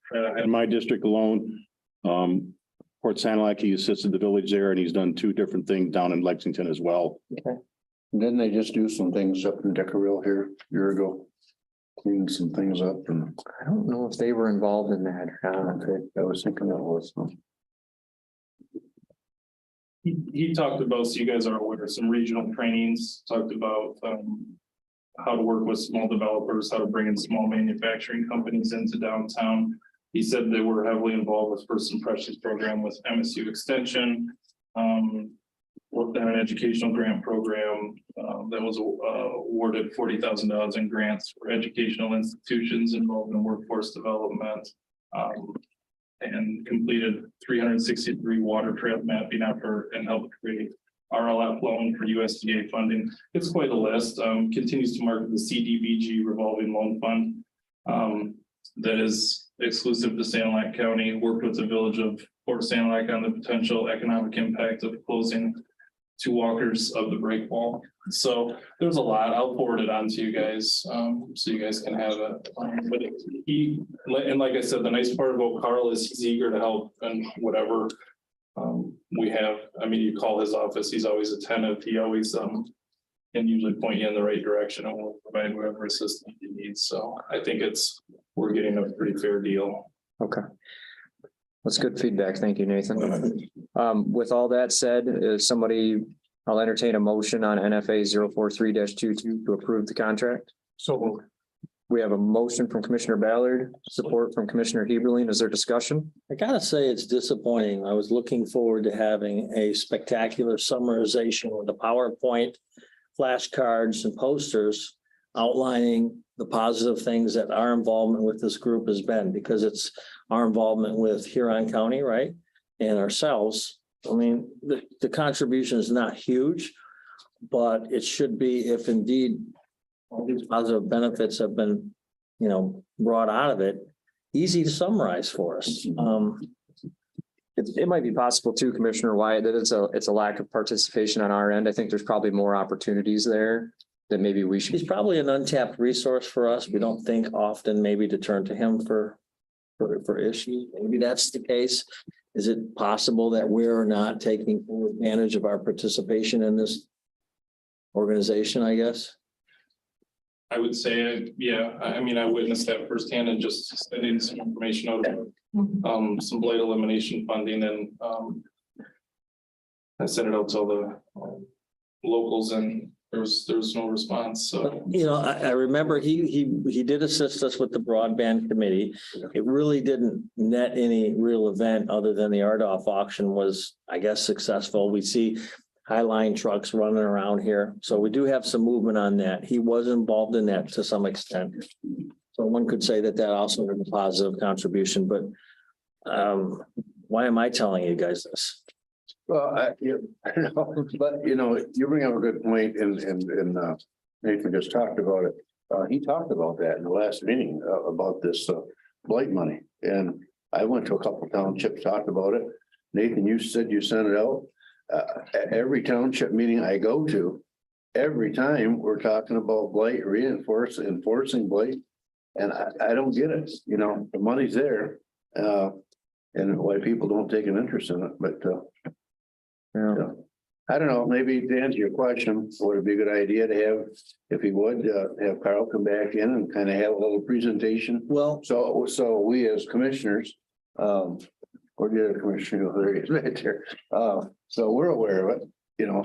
try to. In my district alone, Port Sanilac, he assisted the village there, and he's done 2 different things down in Lexington as well. Didn't they just do some things up in Deckerville here a year ago? Clean some things up, and I don't know if they were involved in that. okay, I was thinking that was. He talked about, so you guys are aware, some regional trainings, talked about how to work with small developers, how to bring in small manufacturing companies into downtown. He said they were heavily involved with First Impressions program with MSU Extension. Worked on an educational grant program that was awarded $40,000 in grants for educational institutions involved in workforce development. And completed 363 water trail mapping effort and helped create RLF loan for USDA funding. It's quite a list. Continues to market the CDBG revolving loan fund that is exclusive to Sanilac County. Worked with the village of Port Sanilac on the potential economic impact of closing 2 walkers of the break wall. So there's a lot. I'll forward it on to you guys so you guys can have it. But and like I said, the nice part about Carl is he's eager to help and whatever we have. I mean, you call his office, he's always attentive. He always can usually point you in the right direction and will provide whatever assistance you need. So I think we're getting a pretty fair deal. Okay. That's good feedback. Thank you, Nathan. With all that said, I'll entertain a motion on NFA 043-22 to approve the contract. So We have a motion from Commissioner Ballard, support from Commissioner Heberlin. Is there discussion? I gotta say, it's disappointing. I was looking forward to having a spectacular summarization with a PowerPoint, flashcards and posters outlining the positive things that our involvement with this group has been, because it's our involvement with Huron County, right? And ourselves. I mean, the contribution is not huge, but it should be, if indeed all these positive benefits have been, brought out of it, easy to summarize for us. It might be possible too, Commissioner Wyatt, that it's a lack of participation on our end. I think there's probably more opportunities there that maybe we should. He's probably an untapped resource for us. We don't think often maybe to turn to him for issues. Maybe that's the case. Is it possible that we're not taking full advantage of our participation in this organization, I guess? I would say, yeah, I mean, I witnessed that firsthand and just studying some information out about some blight elimination funding, and I sent it out to all the locals and there was no response. So, I remember he did assist us with the broadband committee. It really didn't net any real event other than the RDOF auction was, I guess, successful. We see Highline trucks running around here. So we do have some movement on that. He was involved in that to some extent. So one could say that that also is a positive contribution, but why am I telling you guys this? Well, I don't know, but you bring up a good point and Nathan just talked about it. He talked about that in the last meeting about this blight money. And I went to a couple of townships, talked about it. Nathan, you said you sent it out. Every township meeting I go to, every time we're talking about blight, enforcing blight. And I don't get it, the money's there. And why people don't take an interest in it, but Yeah. I don't know, maybe to answer your question, would it be a good idea to have, if he would, have Carl come back in and kind of have a little presentation? Well, So we as commissioners, or the other commissioner, there he is right there. So we're aware of it,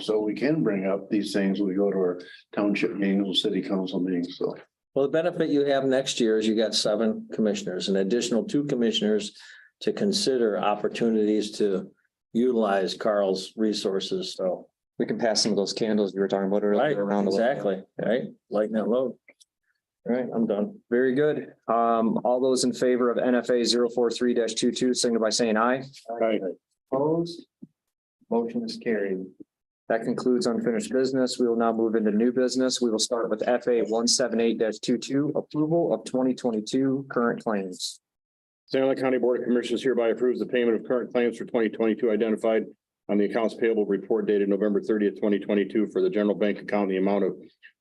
so we can bring up these things when we go to our township meetings, or city council meetings, so. well, the benefit you have next year is you got 7 commissioners, an additional 2 commissioners to consider opportunities to utilize Carl's resources. So. We can pass some of those candles you were talking about earlier Right, around. exactly, right? Lighten that load. All right, I'm done. Very good. All those in favor of NFA 043-22, signify by saying aye. Aye. Opposed? Motion is carried. That concludes unfinished business. We will now move into new business. We will start with FA 178-22, approval of 2022 current claims. Santa Ana County Board of Commissioners hereby approves the payment of current claims for 2022 identified on the accounts payable report dated November 30th, 2022 for the general bank account in the amount of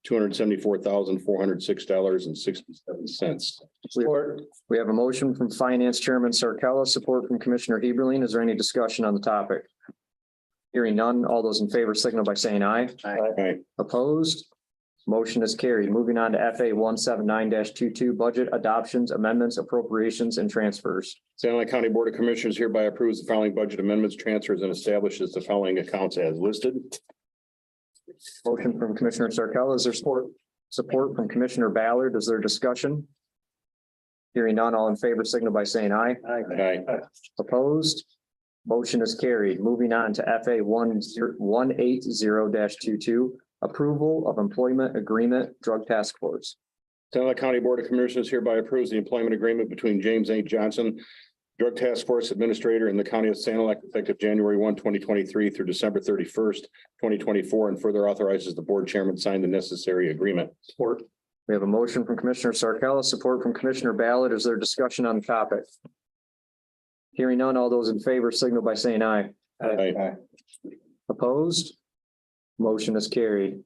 $274,406.67. Support. We have a motion from Finance Chairman Sarkella, support from Commissioner Heberlein. Is there any discussion on the topic? Hearing none. All those in favor signal by saying aye. Aye. Opposed? Motion is carried. Moving on to FA 179-22, budget adoptions, amendments, appropriations, and transfers. Santa Ana County Board of Commissioners hereby approves the following budget amendments, transfers, and establishes the following accounts as listed. Motion from Commissioner Sarkella. Is there support? Support from Commissioner Ballard. Is there discussion? Hearing none. All in favor signal by saying aye. Aye. Opposed? Motion is carried. Moving on to FA 180-22, approval of employment agreement, drug task force. Santa Ana County Board of Commissioners hereby approves the employment agreement between James A. Johnson, Drug Task Force Administrator in the County of Santa Ana, effective January 1, 2023 through December 31st, 2024, and further authorizes the board chairman to sign the necessary agreement. Support. We have a motion from Commissioner Sarkella, support from Commissioner Ballard. Is there discussion on the topic? Hearing none. All those in favor signal by saying aye. Aye. Opposed? Motion is carried.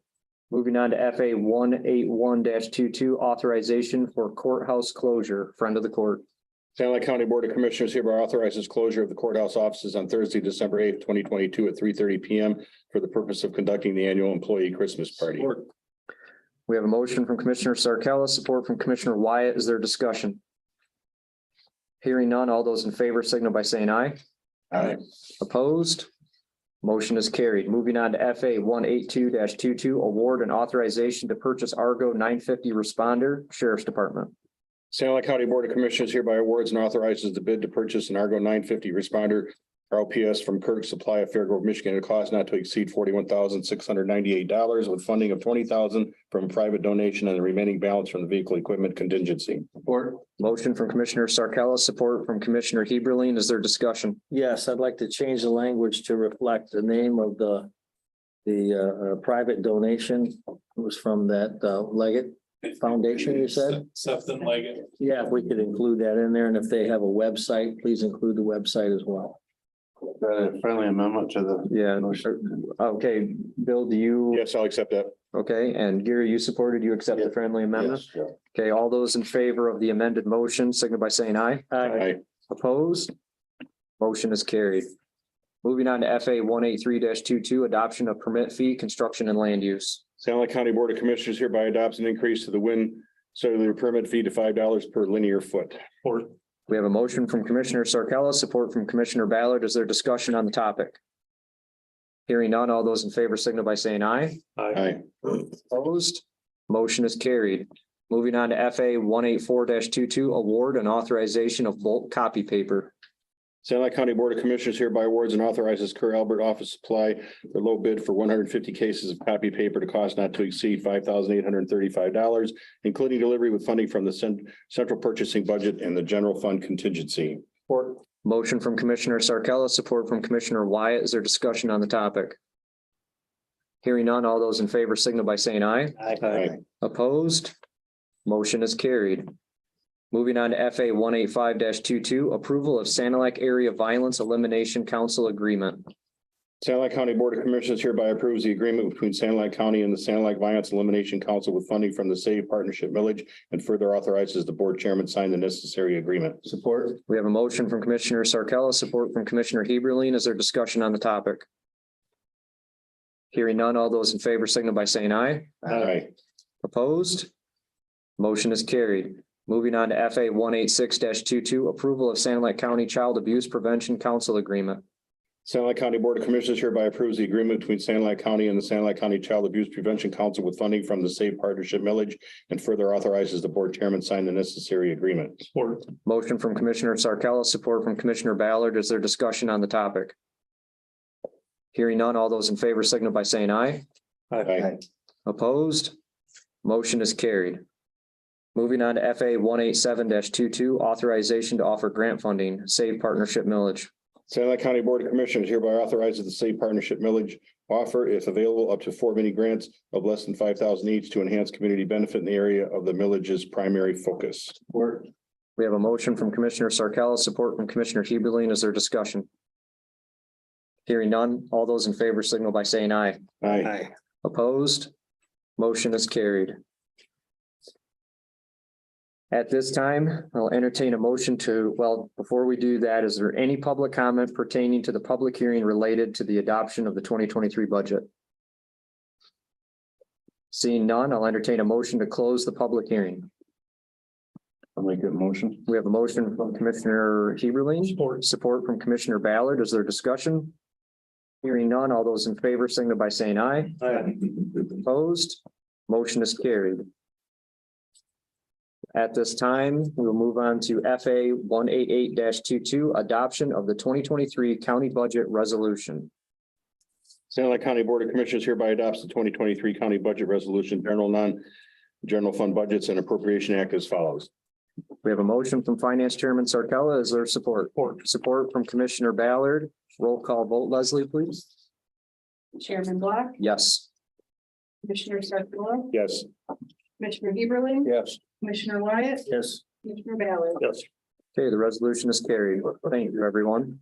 Moving on to FA 181-22, authorization for courthouse closure, friend of the court. Santa Ana County Board of Commissioners hereby authorizes closure of the courthouse offices on Thursday, December 8th, 2022 at 3:30 PM for the purpose of conducting the annual employee Christmas party. We have a motion from Commissioner Sarkella, support from Commissioner Wyatt. Is there discussion? Hearing none. All those in favor signal by saying aye. Aye. Opposed? Motion is carried. Moving on to FA 182-22, award and authorization to purchase Argo 950 responder, Sheriff's Department. Santa Ana County Board of Commissioners hereby awards and authorizes the bid to purchase an Argo 950 responder RLPS from Kirk Supply of Fairgrove, Michigan, at a cost not to exceed $41,698 with funding of $20,000 from a private donation and the remaining balance from the vehicle equipment contingency. Support. Motion from Commissioner Sarkella, support from Commissioner Heberlein. Is there discussion? Yes, I'd like to change the language to reflect the name of the private donation. It was from that Leggett Foundation, you said? Sefton Leggett. Yeah, if we could include that in there, and if they have a website, please include the website as well. Friendly amendment to the. Yeah. Okay, Bill, do you? Yes, I'll accept that. Okay, and Gary, you supported, you accept the friendly amendment? Yes, yeah. Okay, all those in favor of the amended motion, signal by saying aye. Aye. Opposed? Motion is carried. Moving on to FA 183-22, adoption of permit fee, construction and land use. Santa Ana County Board of Commissioners hereby adopts an increase to the wind cellular permit fee to $5 per linear foot. Support. We have a motion from Commissioner Sarkella, support from Commissioner Ballard. Is there discussion on the topic? Hearing none, all those in favor signal by saying aye. Aye. Opposed? Motion is carried. Moving on to FA 184-22, award and authorization of bulk copy paper. Sand Lake County Board of Commissioners hereby awards and authorizes Kerr Albert Office Supply the low bid for 150 cases of copy paper to cost not to exceed $5,835, including delivery with funding from the central purchasing budget and the general fund contingency. Support. Motion from Commissioner Sarcella, support from Commissioner Wyatt. Is there discussion on the topic? Hearing none, all those in favor signal by saying aye. Aye. Opposed? Motion is carried. Moving on to FA 185-22, approval of Sand Lake Area Violence Elimination Council Agreement. Sand Lake County Board of Commissioners hereby approves the agreement between Sand Lake County and the Sand Lake Violence Elimination Council with funding from the Save Partnership Millage and further authorizes the board chairman sign the necessary agreement. Support. We have a motion from Commissioner Sarcella, support from Commissioner Heberlin. Is there discussion on the topic? Hearing none, all those in favor signal by saying aye. Aye. Opposed? Motion is carried. Moving on to FA 186-22, approval of Sand Lake County Child Abuse Prevention Council Agreement. Sand Lake County Board of Commissioners hereby approves the agreement between Sand Lake County and the Sand Lake County Child Abuse Prevention Council with funding from the Save Partnership Millage and further authorizes the board chairman sign the necessary agreement. Support. Motion from Commissioner Sarcella, support from Commissioner Ballard. Is there discussion on the topic? Hearing none, all those in favor signal by saying aye. Aye. Opposed? Motion is carried. Moving on to FA 187-22, authorization to offer grant funding, Save Partnership Millage. Sand Lake County Board of Commissioners hereby authorizes the Save Partnership Millage offer, if available, up to 4 mini grants of less than 5,000 each to enhance community benefit in the area of the millage's primary focus. We have a motion from Commissioner Sarcella, support from Commissioner Heberlin. Is there discussion? Hearing none, all those in favor signal by saying aye. Aye. Opposed? Motion is carried. At this time, I'll entertain a motion to, well, before we do that, is there any public comment pertaining to the public hearing related to the adoption of the 2023 budget? Seeing none, I'll entertain a motion to close the public hearing. I'll make that motion. We have a motion from Commissioner Heberlin, support from Commissioner Ballard. Is there discussion? Hearing none, all those in favor signal by saying aye. Opposed? Motion is carried. At this time, we will move on to FA 188-22, adoption of the 2023 county budget resolution. Sand Lake County Board of Commissioners hereby adopts the 2023 county budget resolution, general fund budgets and appropriation act as follows. We have a motion from Finance Chairman Sarcella. Is there support? Support from Commissioner Ballard. Roll call vote, Leslie, please. Chairman Block, Yes. Commissioner Sarcella, Yes. Commissioner Heberlin, Yes. Commissioner Wyatt, Yes. Commissioner Ballard. Yes. Okay, the resolution is carried. Thank you, everyone.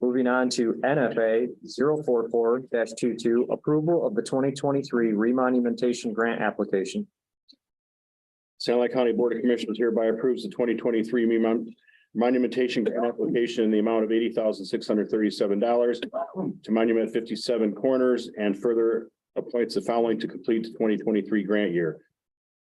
Moving on to NFA 044-22, approval of the 2023 remonumentation grant application. Sand Lake County Board of Commissioners hereby approves the 2023 monumentation grant application in the amount of $80,637 to Monument 57 Corners and further appoints the following to complete the 2023 grant year.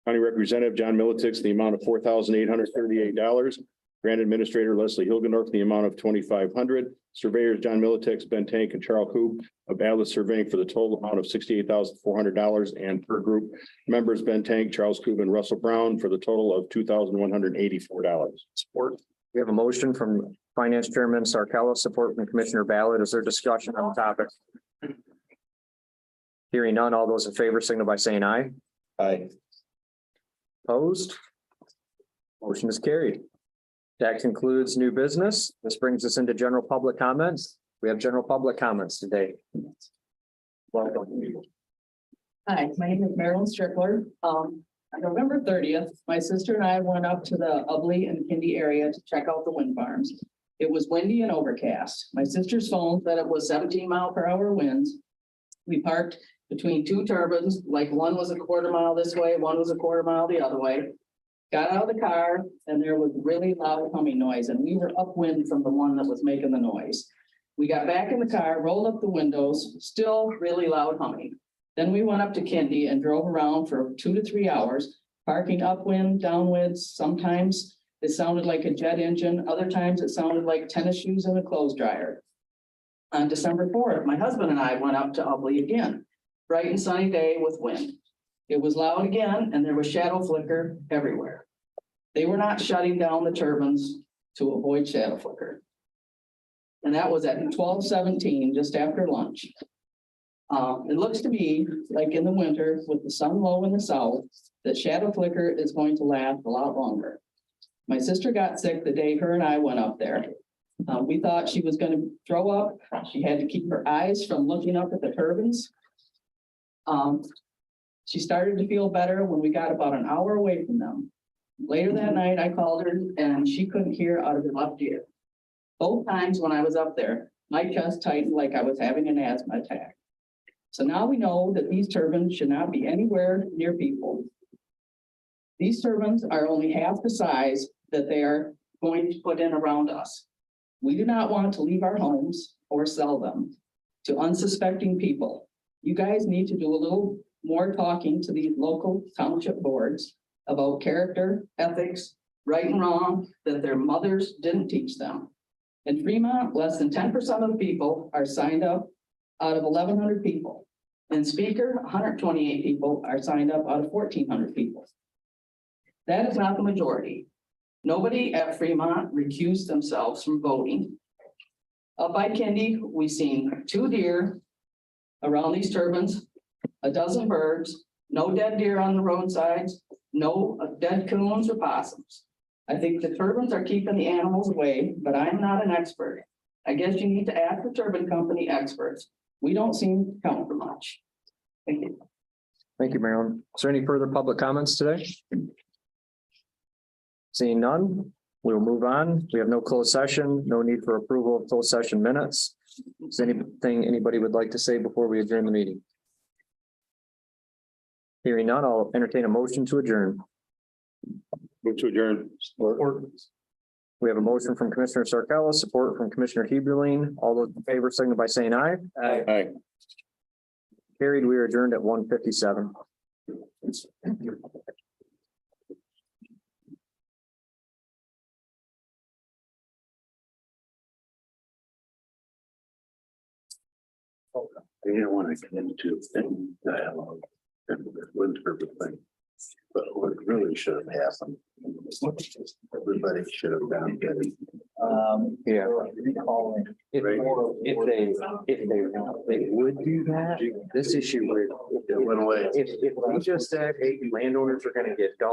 County Representative John Militix, the amount of $4,838. Grant Administrator Leslie Hilgendorf, the amount of $2,500. Surveyors John Militix, Ben Tank, and Charles Coop of Atlas Surveying for the total amount of $68,400. And per group members, Ben Tank, Charles Coop, and Russell Brown for the total of $2,184. Support. We have a motion from Finance Chairman Sarcella, support from Commissioner Ballard. Is there discussion on the topic? Hearing none, all those in favor signal by saying aye. Aye. Opposed? Motion is carried. That concludes new business. This brings us into general public comments. We have general public comments today. Welcome. Hi, my name is Marilyn Strickler. On November 30th, my sister and I went up to the Ubley and Kindy area to check out the wind farms. It was windy and overcast. My sister's phone said it was 17-mile-per-hour winds. We parked between two turbines, like one was a quarter mile this way, one was a quarter mile the other way. Got out of the car and there was really loud humming noise and we were upwind from the one that was making the noise. We got back in the car, rolled up the windows, still really loud humming. Then we went up to Kindy and drove around for 2 to 3 hours, parking upwind, downwind. Sometimes it sounded like a jet engine. Other times it sounded like tennis shoes and a clothes dryer. On December 4th, my husband and I went up to Ubley again. Bright and sunny day with wind. It was loud again and there was shadow flicker everywhere. They were not shutting down the turbines to avoid shadow flicker. and that was at 12:17, just after lunch. It looks to me like in the winter with the sun low in the south, that shadow flicker is going to last a lot longer. My sister got sick the day her and I went up there. We thought she was gonna throw up. She had to keep her eyes from looking up at the turbines. She started to feel better when we got about an hour away from them. Later that night, I called her and she couldn't hear out of her left ear. Both times when I was up there, my chest tightened like I was having an asthma attack. So now we know that these turbines should not be anywhere near people. These turbines are only half the size that they are going to put in around us. We do not want to leave our homes or sell them to unsuspecting people. You guys need to do a little more talking to these local township boards about character, ethics, right and wrong, that their mothers didn't teach them. In Fremont, less than 10% of the people are signed up out of 1,100 people. In Speaker, 128 people are signed up out of 1,400 people. That is not the majority. Nobody at Fremont recused themselves from voting. Up by Kindy, we've seen 2 deer around these turbines, a dozen birds, no dead deer on the roadsides, no dead coons or possums. I think the turbines are keeping the animals away, but I'm not an expert. I guess you need to ask the turbine company experts. We don't seem to count for much. Thank you. Thank you, Marilyn. Is there any further public comments today? Seeing none, we will move on. We have no closed session, no need for approval of closed session minutes. Is there anything anybody would like to say before we adjourn the meeting? Hearing none, I'll entertain a motion to adjourn. Move to adjourn. We have a motion from Commissioner Sarcella, support from Commissioner Heberlein. All those in favor signal by saying aye. Aye. Carried, we are adjourned at 1:57. I didn't want to get into dialogue. Winter thing. But what really should have happened. Everybody should have done it. Yeah. If they would do that, this issue would, It went away. if we just said, hey, landowners are gonna get double